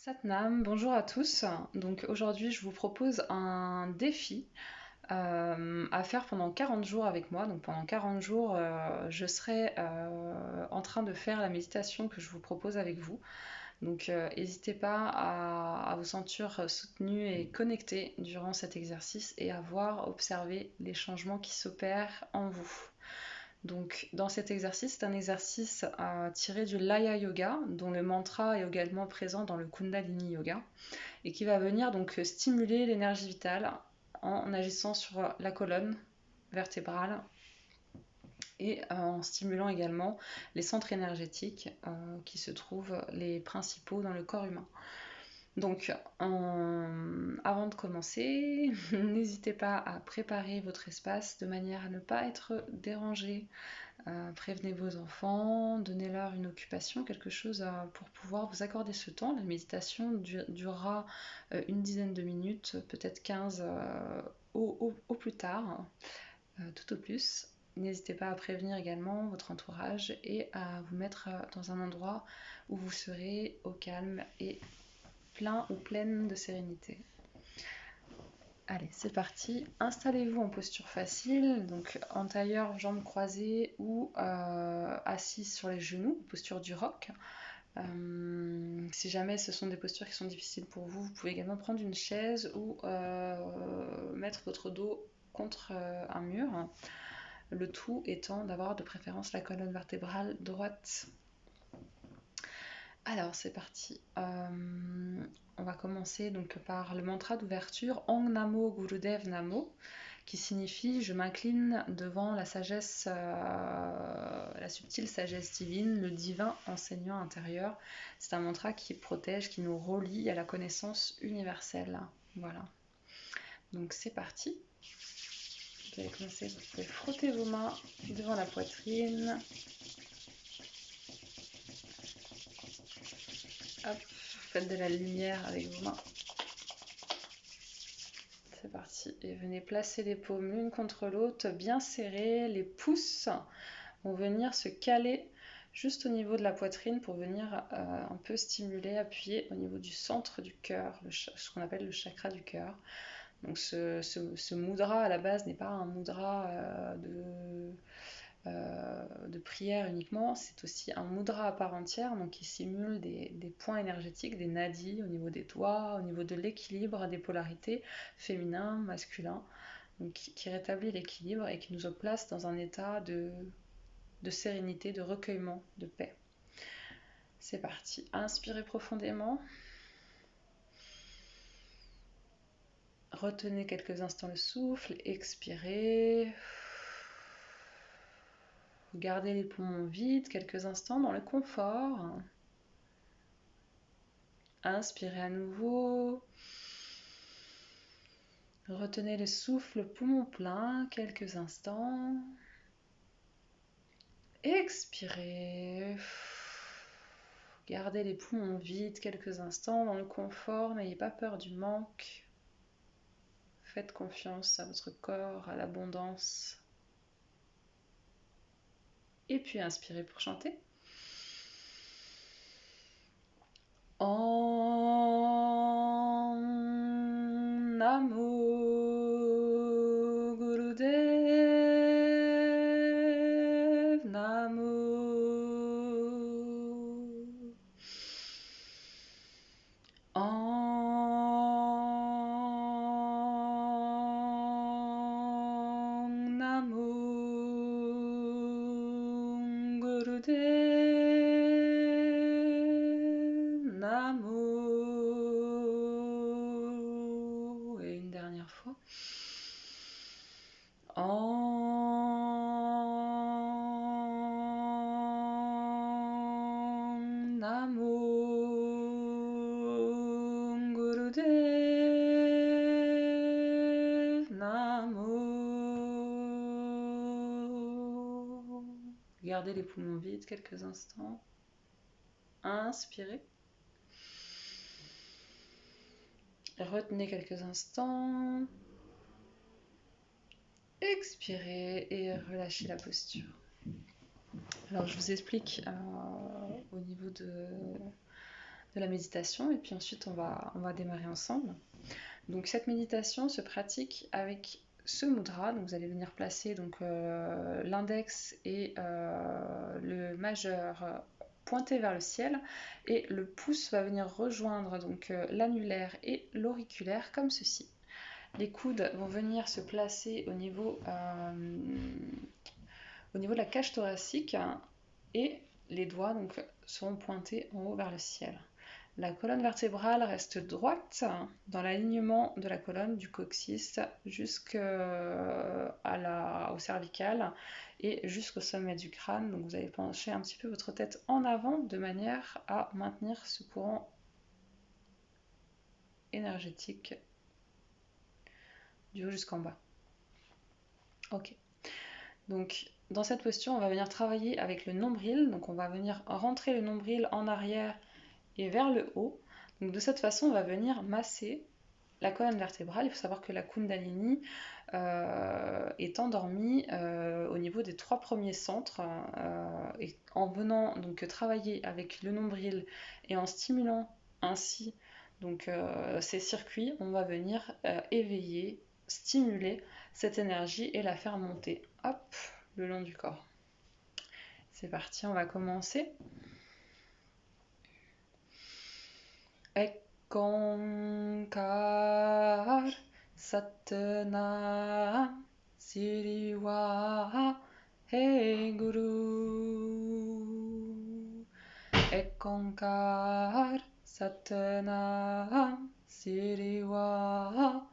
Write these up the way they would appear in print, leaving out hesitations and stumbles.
Satnam, bonjour à tous. Donc aujourd'hui, je vous propose un défi à faire pendant 40 jours avec moi. Donc pendant 40 jours, je serai en train de faire la méditation que je vous propose avec vous. Donc n'hésitez pas à vous sentir soutenu et connecté durant cet exercice et à voir, observer les changements qui s'opèrent en vous. Donc, dans cet exercice, c'est un exercice tiré du Laya Yoga, dont le mantra est également présent dans le Kundalini Yoga, et qui va venir donc stimuler l'énergie vitale en agissant sur la colonne vertébrale et en stimulant également les centres énergétiques qui se trouvent les principaux dans le corps humain. Donc, avant de commencer, n'hésitez pas à préparer votre espace de manière à ne pas être dérangé. Prévenez vos enfants, donnez-leur une occupation, quelque chose pour pouvoir vous accorder ce temps. La méditation durera une dizaine de minutes, peut-être 15 au plus tard, tout au plus. N'hésitez pas à prévenir également votre entourage et à vous mettre dans un endroit où vous serez au calme et plein ou pleine de sérénité. Allez, c'est parti. Installez-vous en posture facile, donc en tailleur, jambes croisées ou assis sur les genoux, posture du roc. Si jamais ce sont des postures qui sont difficiles pour vous, vous pouvez également prendre une chaise ou mettre votre dos contre un mur. Le tout étant d'avoir de préférence la colonne vertébrale droite. Alors c'est parti. On va commencer donc par le mantra d'ouverture Ong Namo Gurudev Namo, qui signifie je m'incline devant la sagesse, la subtile sagesse divine, le divin enseignant intérieur. C'est un mantra qui protège, qui nous relie à la connaissance universelle. Voilà. Donc c'est parti. Vous allez commencer, vous pouvez frotter vos mains devant la poitrine. Hop, faites de la lumière avec vos mains. C'est parti. Et venez placer les paumes l'une contre l'autre, bien serrées. Les pouces vont venir se caler juste au niveau de la poitrine pour venir un peu stimuler, appuyer au niveau du centre du cœur, ce qu'on appelle le chakra du cœur. Donc ce mudra à la base n'est pas un mudra de prière uniquement, c'est aussi un mudra à part entière, donc qui simule des points énergétiques, des nadis au niveau des doigts, au niveau de l'équilibre des polarités féminin, masculin, donc qui rétablit l'équilibre et qui nous place dans un état de sérénité, de recueillement, de paix. C'est parti. Inspirez profondément. Retenez quelques instants le souffle, expirez. Gardez les poumons vides quelques instants dans le confort. Inspirez à nouveau. Retenez le souffle, poumon plein quelques instants. Expirez. Gardez les poumons vides quelques instants dans le confort, n'ayez pas peur du manque. Faites confiance à votre corps, à l'abondance. Et puis inspirez pour chanter. Om Namo Gurudev Namo. Om Namo Gurudev Namo. Et une dernière fois. Om Namo Gurudev Namo. Gardez les poumons vides quelques instants. Inspirez. Retenez quelques instants. Expirez et relâchez la posture. Alors je vous explique au niveau de la méditation et puis ensuite on va démarrer ensemble. Donc cette méditation se pratique avec ce mudra, donc vous allez venir placer donc, l'index et le majeur pointé vers le ciel et le pouce va venir rejoindre donc l'annulaire et l'auriculaire comme ceci. Les coudes vont venir se placer au niveau de la cage thoracique et les doigts donc, seront pointés en haut vers le ciel. La colonne vertébrale reste droite dans l'alignement de la colonne du coccyx jusqu'au cervical et jusqu'au sommet du crâne. Donc vous allez pencher un petit peu votre tête en avant de manière à maintenir ce courant énergétique du haut jusqu'en bas. Ok. Donc dans cette posture, on va venir travailler avec le nombril. Donc on va venir rentrer le nombril en arrière et vers le haut. Donc de cette façon, on va venir masser la colonne vertébrale. Il faut savoir que la Kundalini est endormie au niveau des 3 premiers centres. Et en venant donc travailler avec le nombril et en stimulant ainsi donc, ces circuits, on va venir éveiller, stimuler cette énergie et la faire monter hop, le long du corps. C'est parti, on va commencer. Ekonkar Satnam Siriwa Hey Guru. Ekonkar Satnam Siriwa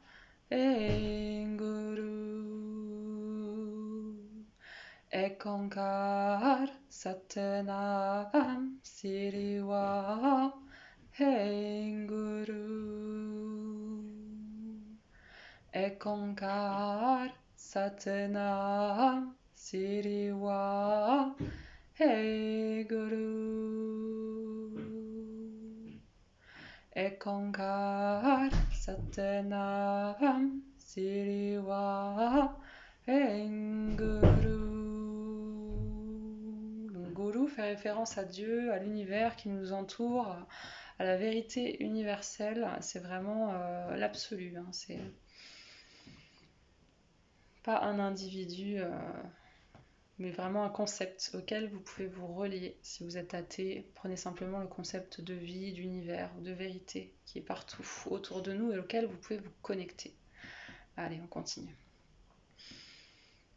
Hey Guru. Ekonkar Satnam Siriwa Hey Guru. Ekonkar Satnam Siriwa Hey Guru. Ekonkar Satnam Siriwa Hey Guru. Donc Guru fait référence à Dieu, à l'univers qui nous entoure, à la vérité universelle. C'est vraiment l'absolu. Hein. C'est pas un individu, mais vraiment un concept auquel vous pouvez vous relier. Si vous êtes athée, prenez simplement le concept de vie, d'univers, de vérité qui est partout autour de nous et auquel vous pouvez vous connecter. Allez, on continue.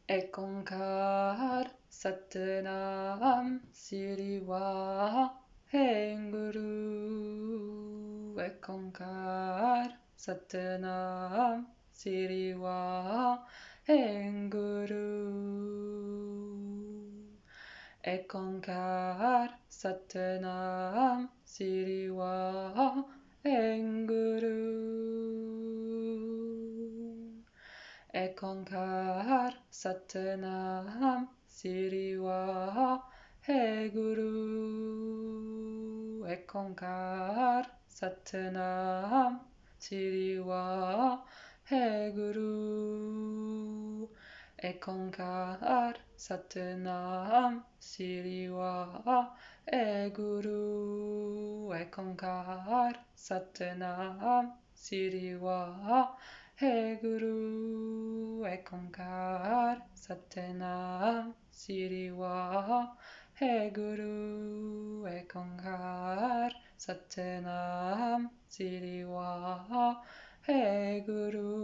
Ekonkar Satnam Siriwa Hey Guru. Ekonkar Satnam Siriwa Hey Guru. Ekonkar Satnam Siriwa Hey Guru. Ekonkar Satnam Siriwa Hey Guru. Ekonkar Satnam Siriwa Hey Guru. Ekonkar Satnam Siriwa Hey Guru. Ekonkar Satnam Siriwa Hey Guru. Ekonkar Satnam Siriwa Hey Guru. Ekonkar Satnam Siriwa Hey Guru.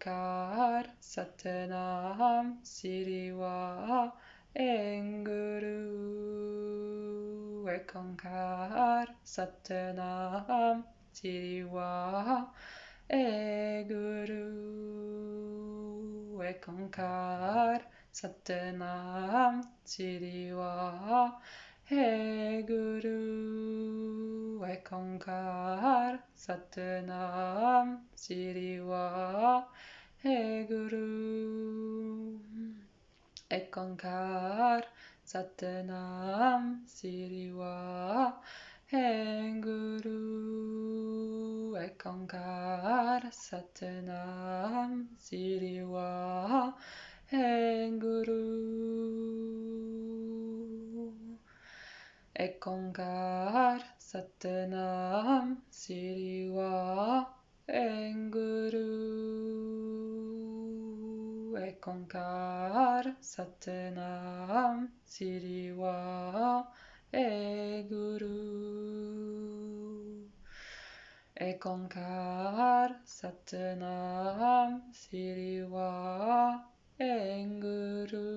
Ekonkar Satnam Siriwa Hey Guru. Ekonkar Satnam Siriwa Hey Guru. Ekonkar Satnam Siriwa Hey Guru. Ekonkar Satnam Siriwa Hey Guru. Ekonkar Satnam Siriwa Hey Guru. Ekonkar Satnam Siriwa Hey Guru. Ekankar Satnam Siriwa Enguru. Ekankar Satnam Siriwa Eguru. Ekankar Satnam Siriwa Enguru.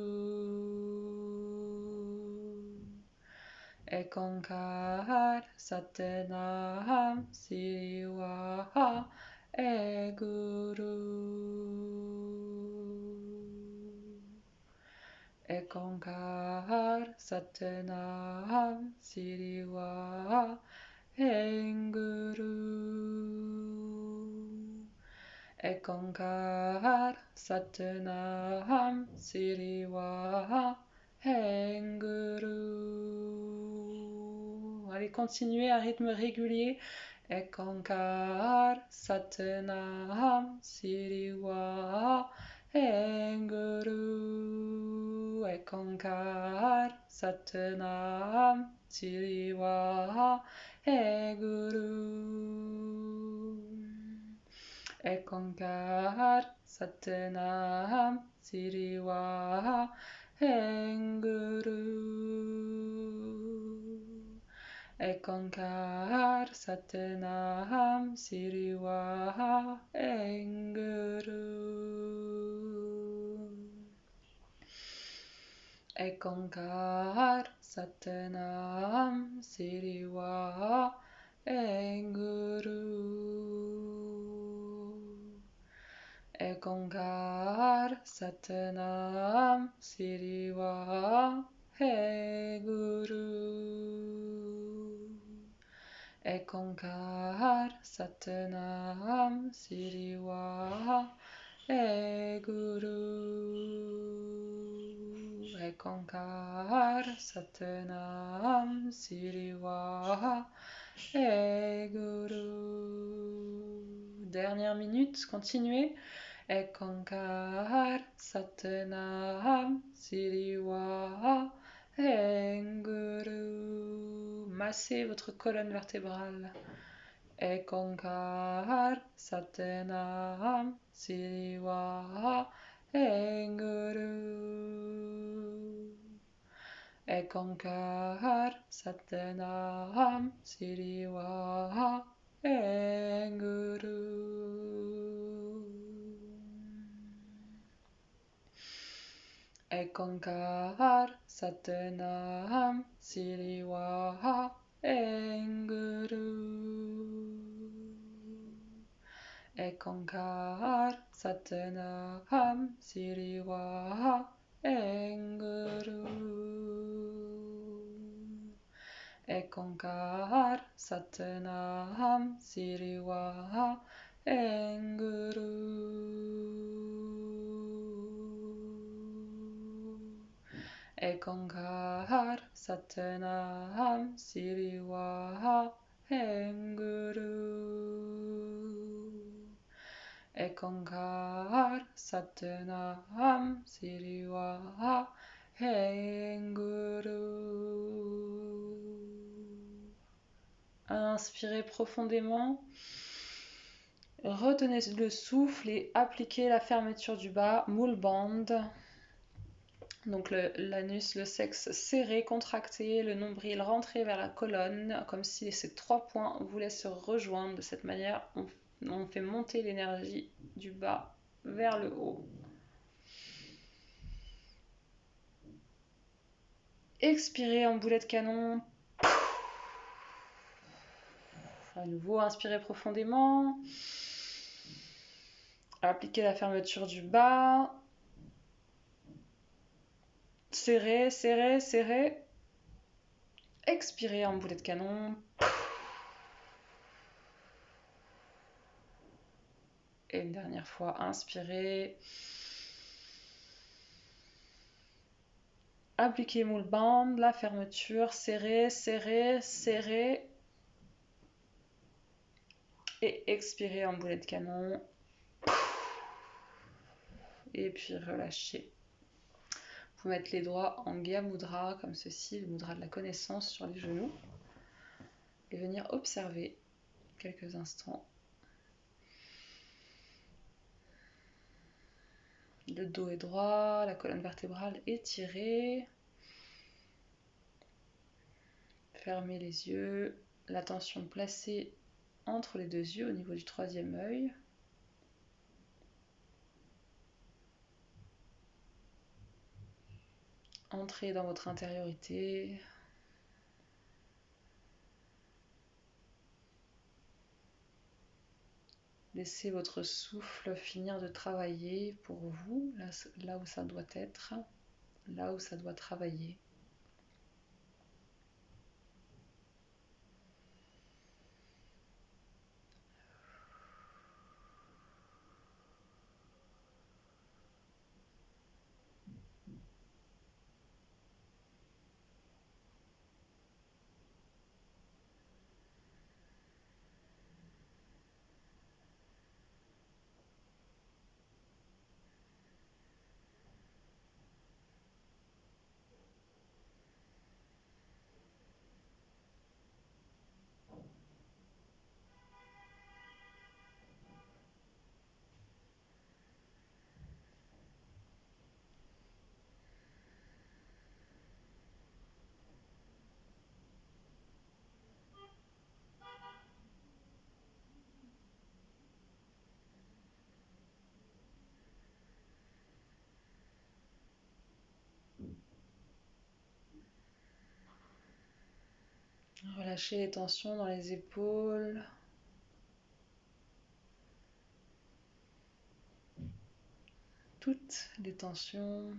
Ekankar Satnam Siriwa Eguru. Ekankar Satnam Siriwa Enguru. Ekankar Satnam Siriwa Enguru. Allez, continuez à rythme régulier. Ekankar Satnam Siriwa Enguru. Ekankar Satnam Siriwa Eguru. Ekankar Satnam Siriwa Enguru. Ekankar Satnam Siriwa Enguru. Ekankar Satnam Siriwa Enguru. Ekankar Satnam Siriwa Eguru. Ekankar Satnam Siriwa Eguru. Ekankar Satnam Siriwa Eguru. Dernière minute, continuez. Ekankar Satnam Siriwa Enguru. Massez votre colonne vertébrale. Ekankar Satnam Siriwa Enguru. Ekankar Satnam Siriwa Enguru. Ekankar Satnam Siriwa Enguru. Ekankar Satnam Siriwa Enguru. Ekankar Satnam Siriwa Enguru. Ekankar Satnam Siriwa Enguru. Ekankar Satnam Siriwa Enguru. Inspirez profondément. Retenez le souffle et appliquez la fermeture du bas, Mule Band. Donc l'anus, le sexe serré, contracté, le nombril rentré vers la colonne, comme si ces 3 points voulaient se rejoindre. De cette manière, on fait monter l'énergie du bas vers le haut. Expirez en boulet de canon. À nouveau, inspirez profondément. Appliquez la fermeture du bas. Serrez, serrez, serrez. Expirez en boulet de canon. Et une dernière fois, inspirez. Appliquez Mule Band, la fermeture, serrez, serrez, serrez. Et expirez en boulet de canon. Et puis relâchez. Vous pouvez mettre les doigts en Gya Mudra, comme ceci, le mudra de la connaissance sur les genoux, et venir observer quelques instants. Le dos est droit, la colonne vertébrale étirée. Fermez les yeux, l'attention placée entre les deux yeux au niveau du troisième œil. Entrez dans votre intériorité. Laissez votre souffle finir de travailler pour vous, là où ça doit être, là où ça doit travailler. Relâchez les tensions dans les épaules. Toutes les tensions.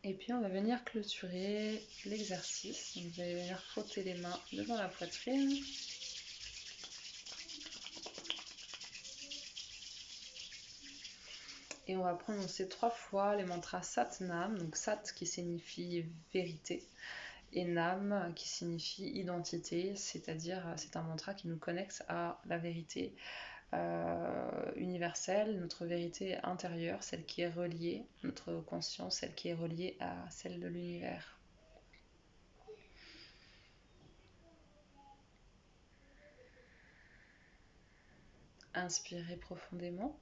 Et puis on va venir clôturer l'exercice. Vous allez venir frotter les mains devant la poitrine. Et on va prononcer 3 fois les mantras Sat Nam, donc Sat qui signifie vérité, et Nam qui signifie identité, c'est-à-dire c'est un mantra qui nous connecte à la vérité universelle, notre vérité intérieure, celle qui est reliée, notre conscience, celle qui est reliée à celle de l'univers. Inspirez profondément.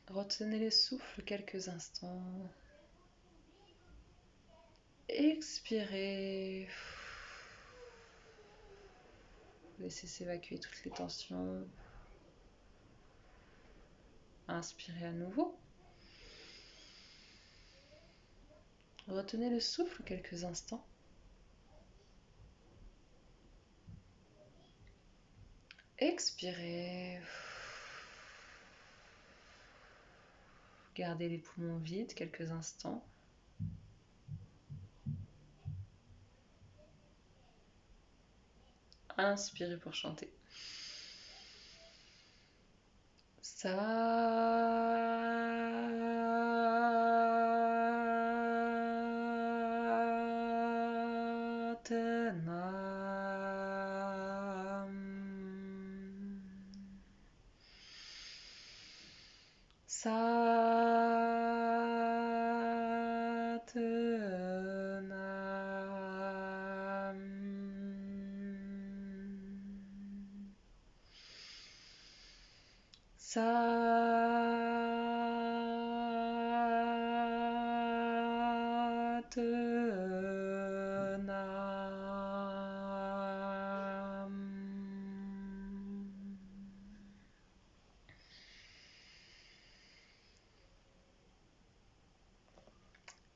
Retenez le souffle quelques instants. Expirez. Laissez s'évacuer toutes les tensions. Inspirez à nouveau. Retenez le souffle quelques instants. Expirez. Gardez les poumons vides quelques instants. Inspirez pour chanter.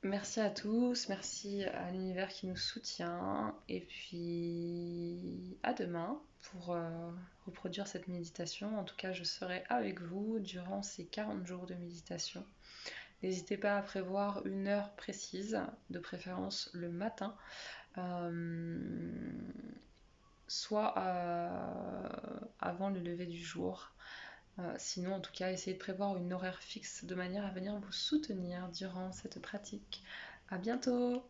Merci à tous, merci à l'univers qui nous soutient et puis à demain pour reproduire cette méditation. En tout cas, je serai avec vous durant ces 40 jours de méditation. N'hésitez pas à prévoir une heure précise, de préférence le matin, soit avant le lever du jour. Sinon, en tout cas, essayez de prévoir une horaire fixe de manière à venir vous soutenir durant cette pratique. À bientôt!